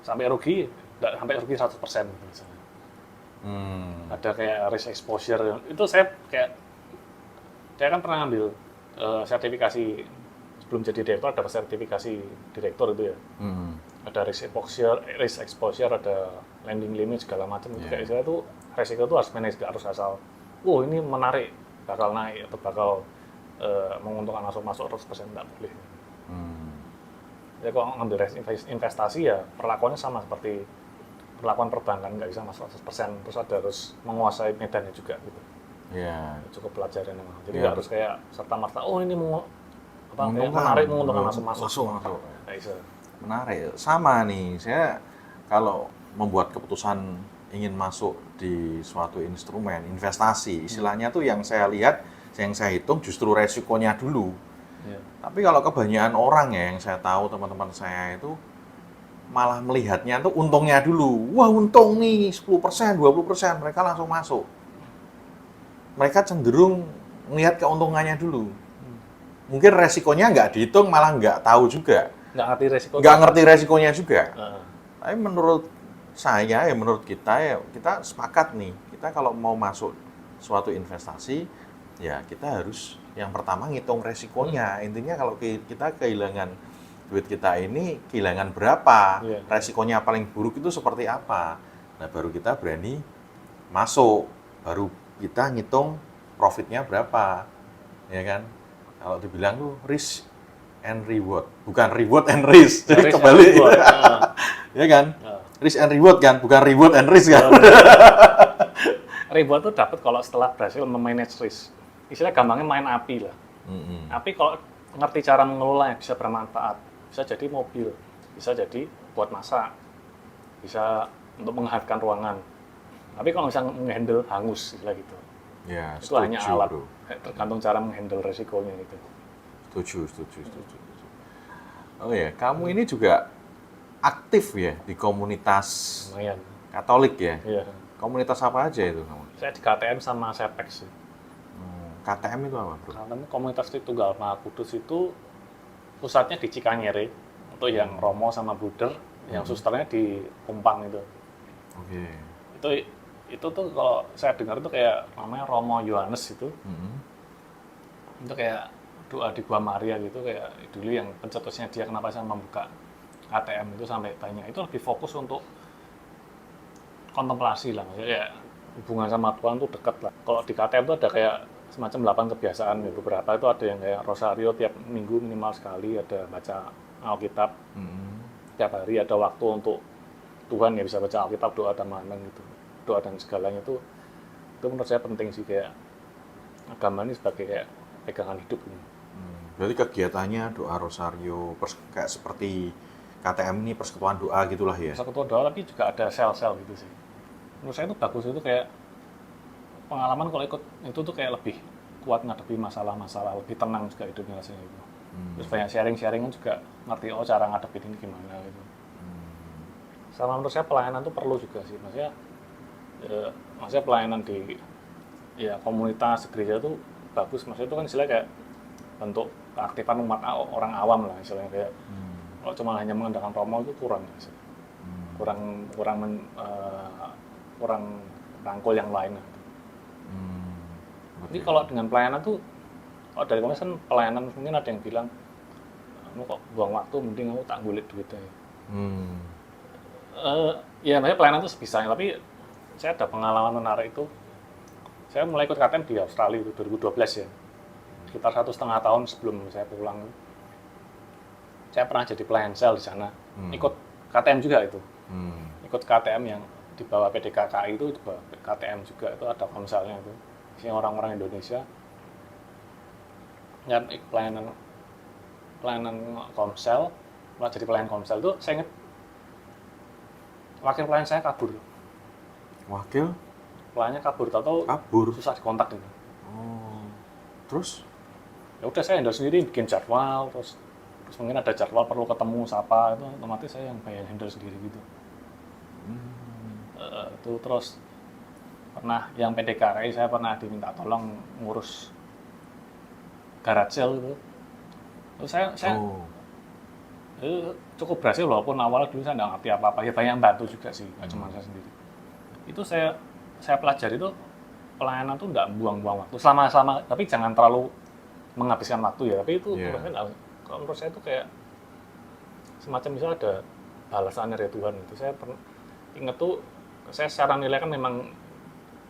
sampai rugi, nggak sampai rugi 100% misalnya. Ada kayak risk exposure, itu saya kan pernah ambil sertifikasi sebelum jadi direktur, ada sertifikasi direktur itu ya. Ada risk exposure, ada lending limit segala macam. Itu kayak saya tuh resiko itu harus manage, nggak harus asal, ini menarik, bakal naik atau bakal menguntungkan masuk 100%, nggak boleh. Ya kalau ngambil investasi ya perlakuannya sama seperti perlakuan perbankan, nggak bisa masuk 100%, terus harus menguasai medannya juga gitu. Cukup pelajaran memang. Jadi nggak harus kayak serta-merta, ini menarik menguntungkan masuk. Nggak bisa. Menarik, sama nih, saya kalau membuat keputusan ingin masuk di suatu instrumen investasi, istilahnya tuh yang saya lihat, yang saya hitung justru resikonya dulu. Tapi kalau kebanyakan orang ya, yang saya tahu teman-teman saya itu malah melihatnya tuh untungnya dulu. Wah untung nih 10%, 20%, mereka langsung masuk. Mereka cenderung melihat keuntungannya dulu. Mungkin resikonya nggak dihitung, malah nggak tahu juga. Nggak ngerti resikonya juga. Tapi menurut saya ya, menurut kita ya, kita sepakat nih, kita kalau mau masuk suatu investasi, ya kita harus yang pertama ngitung resikonya. Intinya kalau kita kehilangan duit kita ini, kehilangan berapa, resikonya paling buruk itu seperti apa. Nah baru kita berani masuk, baru kita ngitung profitnya berapa, ya kan? Kalau dibilang tuh risk and reward, bukan reward and risk. Jadi kembali, ya kan? Risk and reward kan, bukan reward and risk kan? Reward tuh dapat kalau setelah berhasil memanage risk. Istilah gampangnya main api lah. Api kalau ngerti cara mengelola yang bisa bermanfaat, bisa jadi mobil, bisa jadi buat masak, bisa untuk menghangatkan ruangan. Tapi kalau misalnya menghandle hangus, istilah gitu. Ya, itu hanya alat, bro. Tergantung cara menghandle resikonya gitu. Setuju. Oh ya, kamu ini juga aktif ya di komunitas Katolik ya? Iya. Komunitas apa aja itu kamu? Saya di KTM sama Sepex. KTM itu apa, bro? KTM Komunitas Tritunggal Maha Kudus itu pusatnya di Cikanyere untuk yang Romo sama Bruder, yang susternya di Kumpang itu. Itu tuh kalau saya dengar itu kayak namanya Romo Yohanes itu. Itu kayak doa di Gua Maria gitu, kayak dulu yang pencetusnya dia kenapa saya membuka KTM itu sampai banyak. Itu lebih fokus untuk kontemplasi lah, maksudnya ya, hubungan sama Tuhan tuh dekat lah. Kalau di KTM itu ada kayak semacam 8 kebiasaan, ya. Beberapa itu ada yang kayak rosario tiap minggu minimal sekali, ada baca Alkitab, tiap hari ada waktu untuk Tuhan, ya bisa baca Alkitab, doa dan mana gitu, doa dan segalanya itu menurut saya penting sih, kayak agama ini sebagai kayak pegangan hidup ini. Berarti kegiatannya doa rosario, kayak seperti KTM ini persekutuan doa gitulah ya? Persekutuan doa, tapi juga ada sel-sel gitu sih. Menurut saya itu bagus, itu kayak pengalaman kalau ikut itu tuh kayak lebih kuat ngadepi masalah-masalah, lebih tenang juga hidupnya rasanya gitu. Terus banyak sharing-sharing juga ngerti cara ngadepin ini gimana gitu. Sama menurut saya pelayanan tuh perlu juga sih, maksudnya pelayanan di komunitas gereja tuh bagus, maksudnya itu kan istilahnya kayak bentuk keaktifan umat orang awam lah istilahnya, kayak kalau cuma hanya mengandalkan Romo itu kurang sih. Kurang rangkul yang lain. Jadi kalau dengan pelayanan tuh, kalau dari komunitas kan pelayanan mungkin ada yang bilang, kamu kok buang waktu, mending kamu tak ngulik duit aja. Ya maksudnya pelayanan itu sebisanya, tapi saya ada pengalaman menarik itu. Saya mulai ikut KTM di Australia itu 2012 ya, sekitar 1,5 tahun sebelum saya pulang. Saya pernah jadi pelayan sel di sana, ikut KTM juga itu, ikut KTM yang di bawah PDKKI itu, di bawah KTM juga itu ada komselnya itu, isinya orang-orang Indonesia. Ya, pelayanan komsel, mulai jadi pelayan komsel itu saya ingat wakil pelayan saya kabur. Wakil? Pelayannya kabur, tahu susah dikontak itu. Terus? Ya udah saya handle sendiri, bikin jadwal, terus mungkin ada jadwal perlu ketemu siapa, itu otomatis saya yang handle sendiri gitu. Itu terus pernah yang PDKRI saya pernah diminta tolong ngurus garage sale gitu. Terus saya cukup berhasil, walaupun awalnya dulu saya nggak ngerti apa-apa, ya banyak bantu juga sih, nggak cuma saya sendiri. Itu saya pelajari itu pelayanan tuh nggak buang-buang waktu selama, tapi jangan terlalu menghabiskan waktu ya, tapi itu kalau menurut saya itu kayak semacam misalnya ada balasannya dari Tuhan itu. Saya ingat tuh, saya secara nilai kan memang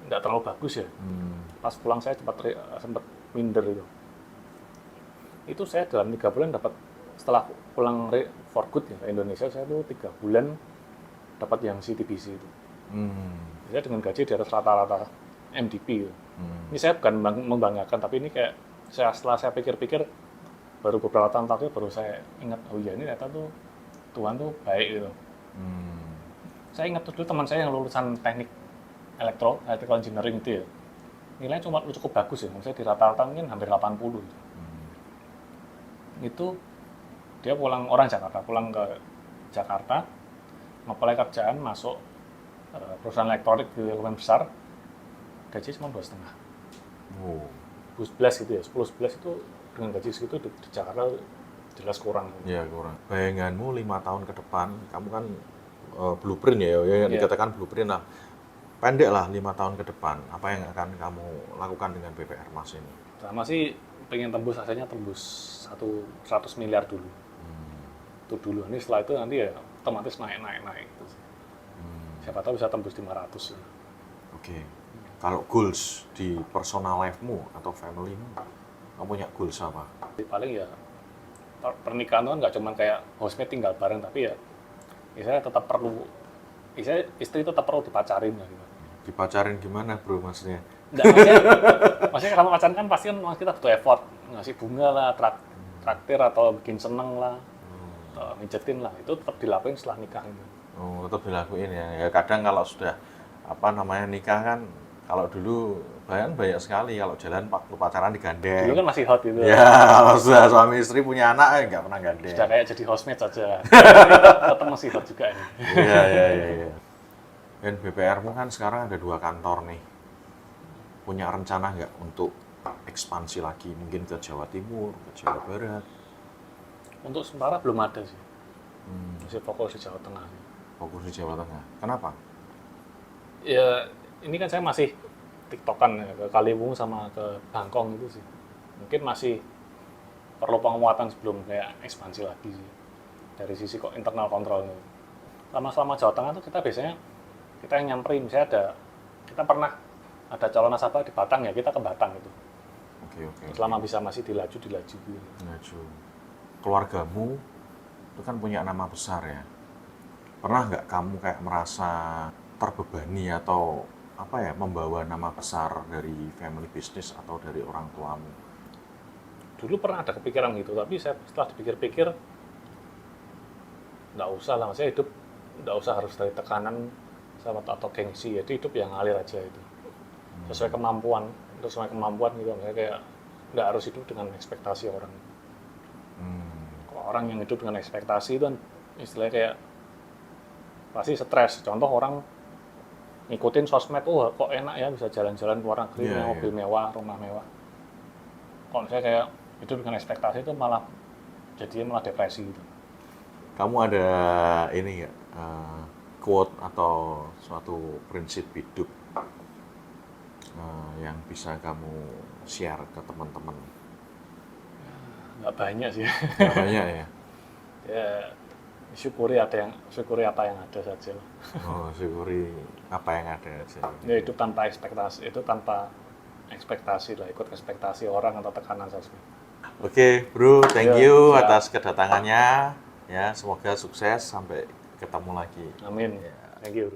nggak terlalu bagus ya. Pas pulang saya sempat minder itu. Itu saya dalam 3 bulan dapat, setelah pulang for good ya ke Indonesia, saya tuh 3 bulan dapat yang CTBC itu. Saya dengan gaji di atas rata-rata MDP gitu. Ini saya bukan membanggakan, tapi ini kayak setelah saya pikir-pikir, baru beberapa tahun terakhir baru saya ingat, oh iya ini ternyata tuh Tuhan tuh baik gitu. Saya ingat tuh dulu teman saya yang lulusan teknik electrical engineering itu ya, nilainya cukup bagus ya, maksudnya di rata-rata mungkin hampir 80 gitu. Itu dia pulang ke Jakarta, apply kerjaan, masuk perusahaan elektronik di lumayan besar, gaji cuma 2,5. 11 gitu ya, 10-11 itu dengan gaji segitu di Jakarta jelas kurang. Ya kurang. Bayanganmu 5 tahun ke depan, kamu kan blueprint ya, yang dikatakan blueprint lah. Pendek lah 5 tahun ke depan, apa yang akan kamu lakukan dengan BPR Mas ini? Sama sih pengen tembus 100 miliar dulu. Itu dulu, ini setelah itu nanti ya otomatis naik gitu. Siapa tahu bisa tembus 500 ya. Oke. Kalau goals di personal life-mu atau family-mu, kamu punya goals apa? Paling ya pernikahan itu kan nggak cuma kayak housemate tinggal bareng, tapi ya saya tetap perlu, istri tetap perlu dipacarin lah gitu. Dipacarin gimana bro maksudnya? Nggak, maksudnya kalau pacaran kan pasti kan kita butuh effort, ngasih bunga lah, traktir atau bikin seneng lah, atau mijetin lah, itu tetap dilakuin setelah nikah gitu. Oh, tetap dilakuin ya. Ya kadang kalau sudah nikah kan, kalau dulu banyak sekali kalau jalan waktu pacaran digandeng. Dulu kan masih hot gitu. Ya, kalau sudah suami istri punya anak nggak pernah gandeng. Sudah kayak jadi housemate saja. Tetap masih hot juga ini. Iya. Dan BPR-mu kan sekarang ada 2 kantor nih. Punya rencana nggak untuk ekspansi lagi, mungkin ke Jawa Timur, ke Jawa Barat? Untuk sementara belum ada sih. Masih fokus di Jawa Tengah. Fokus di Jawa Tengah. Kenapa? Ya, ini kan saya masih tiktokan ya, ke Kaliwungu sama ke Bangkong itu sih. Mungkin masih perlu penguatan sebelum kayak ekspansi lagi sih. dari sisi kok internal kontrolnya. Selama Jawa Tengah tuh kita biasanya kita yang nyamperin, misalnya kita pernah ada calon nasabah di Batang ya, kita ke Batang gitu. Oke. Selama bisa masih dilaju gitu. Maju. Keluargamu itu kan punya nama besar ya. Pernah nggak kamu kayak merasa terbebani atau apa ya, membawa nama besar dari family business atau dari orang tuamu? Dulu pernah ada kepikiran gitu, tapi saya setelah dipikir-pikir nggak usah lah, maksudnya hidup nggak usah harus dari tekanan sama atau gengsi, jadi hidup yang ngalir aja itu sesuai kemampuan gitu, misalnya kayak nggak harus hidup dengan ekspektasi orang. Kalau orang yang hidup dengan ekspektasi itu kan istilahnya kayak pasti stres. Contoh orang ngikutin sosmed, kok enak ya bisa jalan-jalan ke luar negeri, Iya, mobil mewah, rumah mewah. Kalau misalnya kayak hidup dengan ekspektasi itu malah jadinya malah depresi gitu. Kamu ada ini nggak, quote atau suatu prinsip hidup yang bisa kamu share ke teman-teman? Nggak banyak sih. Nggak banyak ya? Ya syukuri apa yang ada saja. Oh, syukuri apa yang ada aja. Ya hidup tanpa ekspektasi, itu tanpa ekspektasi lah, ikut ekspektasi orang atau tekanan sosmed. Oke, Bro, thank Ya, you siap. atas kedatangannya. Ya, semoga sukses sampai ketemu lagi. Amin. Thank you.